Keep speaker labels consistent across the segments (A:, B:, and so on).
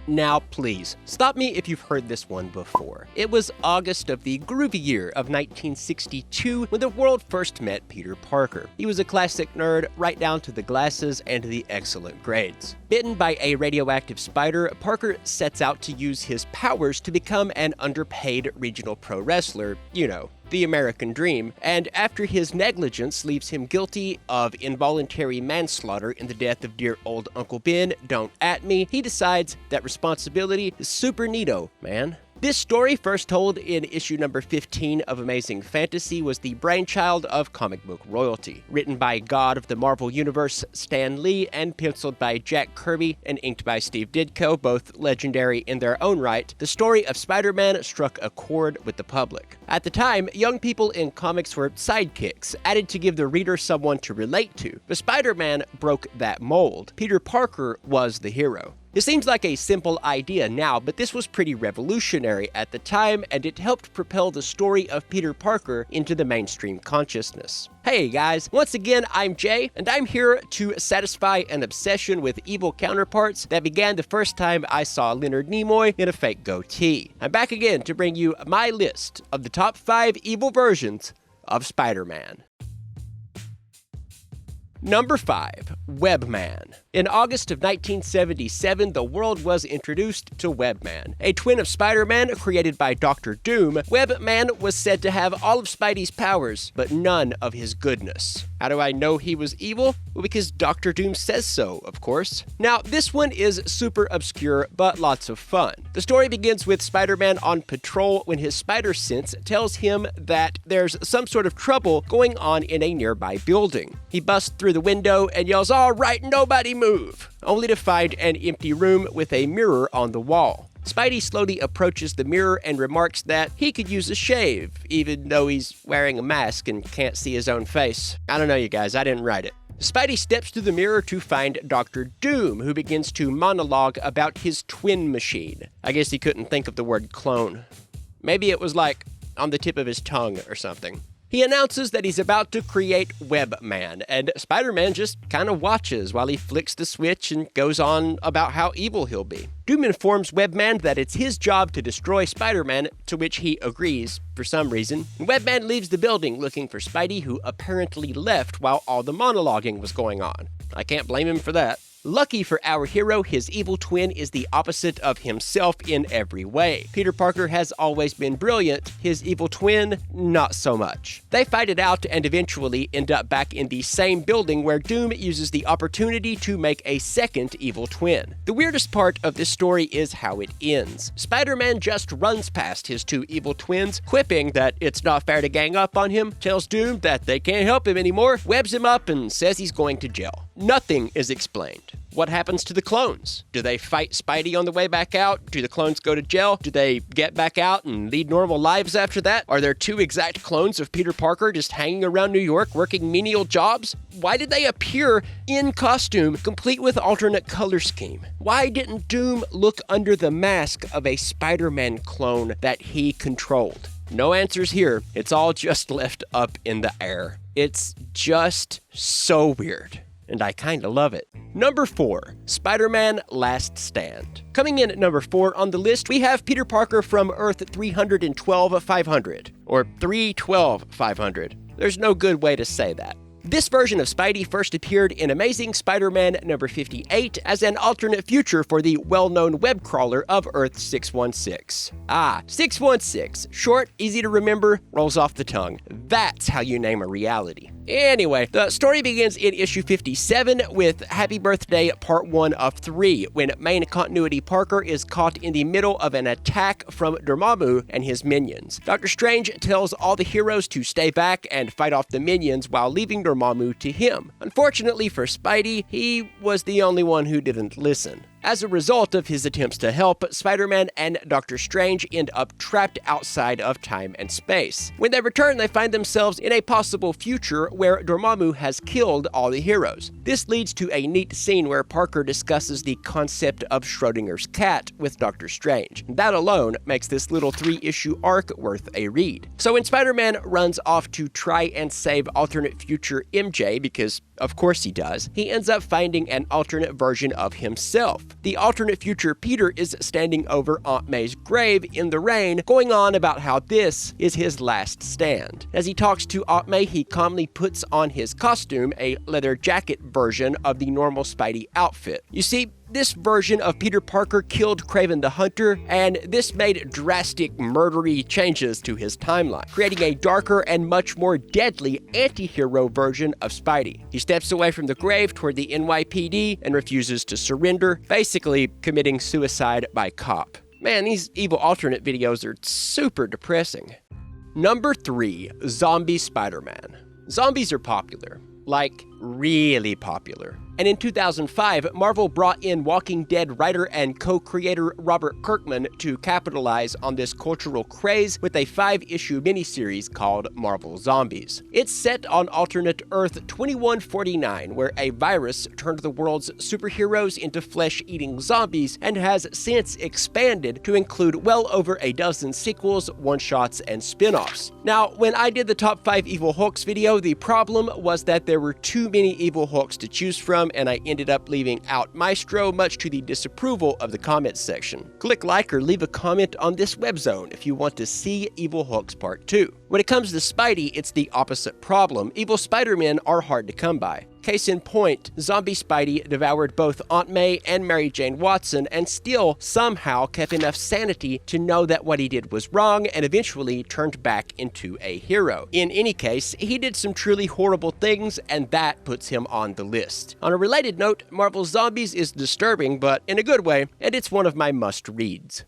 A: Now please, stop me if you've heard this one before. It was August of the groovy year of 1962 when the world first met Peter Parker. He was a classic nerd right down to the glasses and the excellent grades. Bitten by a radioactive spider, Parker sets out to use his powers to become an underpaid regional pro wrestler, you know, the American dream, and after his negligence leaves him guilty of involuntary manslaughter in the death of dear old Uncle Ben, don't at me, he decides that responsibility is super neato, man. This story, first told in issue number 15 of Amazing Fantasy, was the brainchild of comic book royalty. Written by God of the Marvel Universe Stan Lee and penciled by Jack Kirby and inked by Steve Ditko, both legendary in their own right, the story of Spider-Man struck a chord with the public. At the time, young people in comics were sidekicks, added to give the reader someone to relate to. But Spider-Man broke that mold. Peter Parker was the hero. It seems like a simple idea now, but this was pretty revolutionary at the time, and it helped propel the story of Peter Parker into the mainstream consciousness. Hey guys, once again, I'm Jay, and I'm here to satisfy an obsession with evil counterparts that began the first time I saw Leonard Nimoy in a fake goatee. I'm back again to bring you my list of the top 5 evil versions of Spider-Man. Number 5. WebMan. In August of 1977, the world was introduced to WebMan. A twin of Spider-Man created by Dr. Doom, WebMan was said to have all of Spidey's powers, but none of his goodness. How do I know he was evil? Well, because Dr. Doom says so, of course. Now, this one is super obscure, but lots of fun. The story begins with Spider-Man on patrol when his spider sense tells him that there's some sort of trouble going on in a nearby building. He busts through the window and yells, "All right, nobody move!" only to find an empty room with a mirror on the wall. Spidey slowly approaches the mirror and remarks that he could use a shave, even though he's wearing a mask and can't see his own face. I don't know, you guys, I didn't write it. Spidey steps to the mirror to find Dr. Doom, who begins to monologue about his twin machine. I guess he couldn't think of the word clone. Maybe it was like on the tip of his tongue or something. He announces that he's about to create WebMan, and Spider-Man just kind of watches while he flicks the switch and goes on about how evil he'll be. Doom informs WebMan that it's his job to destroy Spider-Man, to which he agrees for some reason. And WebMan leaves the building looking for Spidey, who apparently left while all the monologuing was going on. I can't blame him for that. Lucky for our hero, his evil twin is the opposite of himself in every way. Peter Parker has always been brilliant, his evil twin, not so much. They fight it out and eventually end up back in the same building where Doom uses the opportunity to make a second evil twin. The weirdest part of this story is how it ends. Spider-Man just runs past his two evil twins, quipping that it's not fair to gang up on him, tells Doom that they can't help him anymore, webs him up, and says he's going to jail. Nothing is explained. What happens to the clones? Do they fight Spidey on the way back out? Do the clones go to jail? Do they get back out and lead normal lives after that? Are there two exact clones of Peter Parker just hanging around New York working menial jobs? Why did they appear in costume, complete with alternate color scheme? Why didn't Doom look under the mask of a Spider-Man clone that he controlled? No answers here. It's all just left up in the air. It's just so weird. And I kinda love it. Number 4, Spider-Man Last Stand. Coming in at number 4 on the list, we have Peter Parker from Earth 312-500, or 312-500. There's no good way to say that. This version of Spidey first appeared in Amazing Spider-Man number 58 as an alternate future for the well-known web crawler of Earth 616. 616. Short, easy to remember, rolls off the tongue. That's how you name a reality. Anyway, the story begins in issue 57 with Happy Birthday Part 1 of 3, when main continuity Parker is caught in the middle of an attack from Dormammu and his minions. Dr. Strange tells all the heroes to stay back and fight off the minions while leaving Dormammu to him. Unfortunately for Spidey, he was the only one who didn't listen. As a result of his attempts to help, Spider-Man and Dr. Strange end up trapped outside of time and space. When they return, they find themselves in a possible future where Dormammu has killed all the heroes. This leads to a neat scene where Parker discusses the concept of Schrodinger's cat with Dr. Strange. That alone makes this little 3-issue arc worth a read. So when Spider-Man runs off to try and save alternate future MJ, because Of course he does. He ends up finding an alternate version of himself. The alternate future Peter is standing over Aunt May's grave in the rain, going on about how this is his last stand. As he talks to Aunt May, he calmly puts on his costume, a leather jacket version of the normal Spidey outfit. You see, this version of Peter Parker killed Kraven the Hunter, and this made drastic murdery changes to his timeline, creating a darker and much more deadly anti-hero version of Spidey. He steps away from the grave toward the NYPD and refuses to surrender, basically committing suicide by cop. Man, these evil alternate videos are super depressing. Number 3, Zombie Spider-Man. Zombies are popular. Like, really popular. And in 2005, Marvel brought in Walking Dead writer and co-creator Robert Kirkman to capitalize on this cultural craze with a 5-issue miniseries called Marvel Zombies. It's set on alternate Earth 2149, where a virus turned the world's superheroes into flesh-eating zombies and has since expanded to include well over a dozen sequels, one-shots, and spin-offs. Now, when I did the top 5 Evil Hulks video, the problem was that there were too many Evil Hulks to choose from, and I ended up leaving out Maestro, much to the disapproval of the comments section. Click like or leave a comment on this web zone if you want to see Evil Hulks Part 2. When it comes to Spidey, it's the opposite problem. Evil Spider-Men are hard to come by. Case in point, Zombie Spidey devoured both Aunt May and Mary Jane Watson and still somehow kept enough sanity to know that what he did was wrong and eventually turned back into a hero. In any case, he did some truly horrible things, and that puts him on the list. On a related note, Marvel's Zombies is disturbing, but in a good way, and it's one of my must-reads.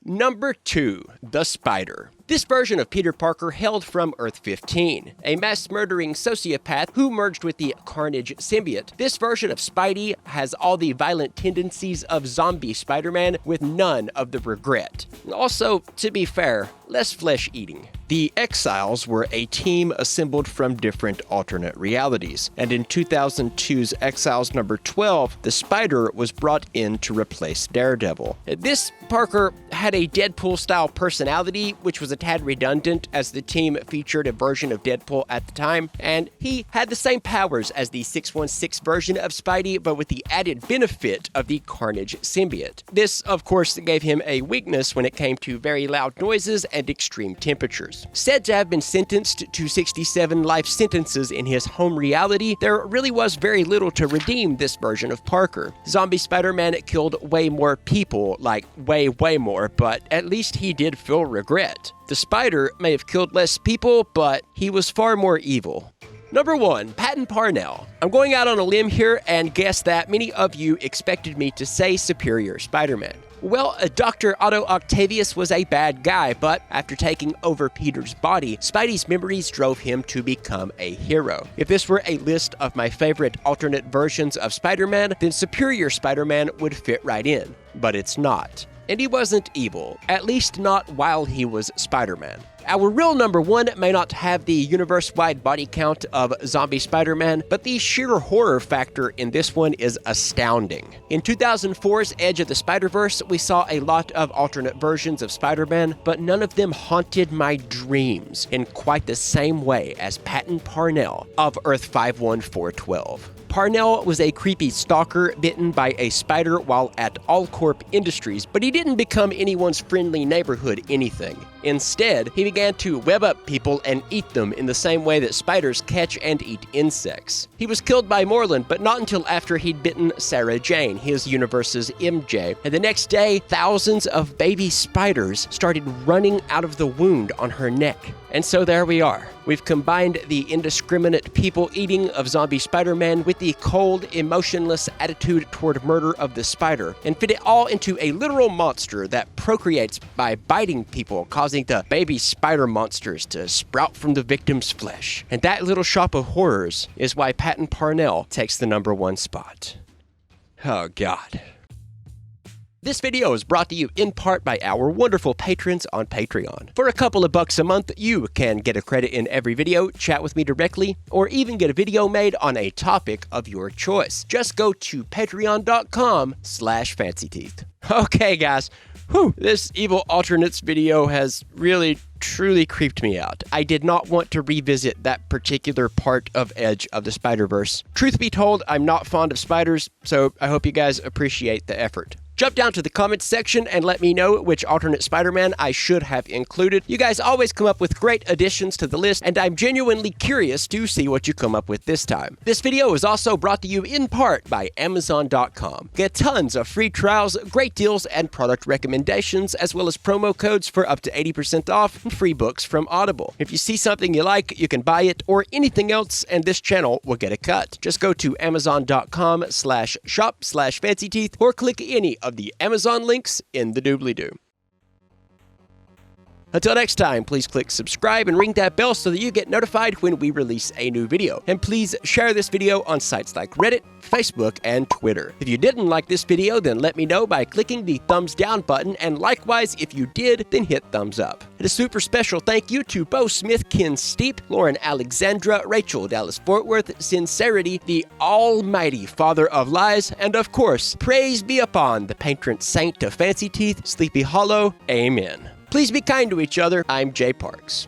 A: Number 2, The Spider. This version of Peter Parker hailed from Earth 15, a mass-murdering sociopath who merged with the Carnage symbiote. This version of Spidey has all the violent tendencies of Zombie Spider-Man with none of the regret. Also, to be fair, less flesh-eating. The Exiles were a team assembled from different alternate realities, and in 2002's Exiles number 12, the Spider was brought in to replace Daredevil. This Parker had a Deadpool-style personality, which was a tad redundant as the team featured a version of Deadpool at the time, and he had the same powers as the 616 version of Spidey, but with the added benefit of the Carnage symbiote. This, of course, gave him a weakness when it came to very loud noises and extreme temperatures. Said to have been sentenced to 67 life sentences in his home reality, there really was very little to redeem this version of Parker. Zombie Spider-Man killed way more people, like way more, but at least he did feel regret. The Spider may have killed less people, but he was far more evil. Number 1, Patton Parnell. I'm going out on a limb here and guess that many of you expected me to say Superior Spider-Man. Well, Dr. Otto Octavius was a bad guy, but after taking over Peter's body, Spidey's memories drove him to become a hero. If this were a list of my favorite alternate versions of Spider-Man, then Superior Spider-Man would fit right in. But it's not. And he wasn't evil, at least not while he was Spider-Man. Our real number 1 may not have the universe-wide body count of Zombie Spider-Man, but the sheer horror factor in this one is astounding. In 2004's Edge of the Spider-Verse, we saw a lot of alternate versions of Spider-Man, but none of them haunted my dreams in quite the same way as Patton Parnell of Earth 51412. Parnell was a creepy stalker bitten by a spider while at Allcorp Industries, but he didn't become anyone's friendly neighborhood anything. Instead, he began to web up people and eat them in the same way that spiders catch and eat insects. He was killed by Moreland, but not until after he'd bitten Sarah Jane, his universe's MJ. And the next day, thousands of baby spiders started running out of the wound on her neck. And so there we are. We've combined the indiscriminate people-eating of Zombie Spider-Man with the cold, emotionless attitude toward murder of the spider, and fit it all into a literal monster that procreates by biting people, causing the baby spider monsters to sprout from the victim's flesh. And that little shop of horrors is why Patton Parnell takes the number 1 spot. Oh, God. This video is brought to you in part by our wonderful patrons on Patreon. For a couple of bucks a month, you can get a credit in every video, chat with me directly, or even get a video made on a topic of your choice. Just go to patreon.com/fancyteeth. Okay, guys. Whew, this Evil Alternates video has really truly creeped me out. I did not want to revisit that particular part of Edge of the Spider-Verse. Truth be told, I'm not fond of spiders, so I hope you guys appreciate the effort. Jump down to the comments section and let me know which alternate Spider-Man I should have included. You guys always come up with great additions to the list, and I'm genuinely curious to see what you come up with this time. This video is also brought to you in part by Amazon.com. Get tons of free trials, great deals, and product recommendations, as well as promo codes for up to 80% off and free books from Audible. If you see something you like, you can buy it or anything else, and this channel will get a cut. Just go to Amazon.com/shop/fancyteeth or click any of the Amazon links in the doobly-doo. Until next time, please click subscribe and ring that bell so that you get notified when we release a new video. And please share this video on sites like Reddit, Facebook, and Twitter. If you didn't like this video, then let me know by clicking the thumbs down button, and likewise, if you did, then hit thumbs up. And a super special thank you to Bo Smith, Ken Steepe, Lauren Alexandra, Rachel Dallas Fort Worth, Sarity, the almighty father of lies, and of course, praise be upon the patron saint of Fancy Teeth, Sleepy Hollow. Amen. Please be kind to each other. I'm Jay Parks.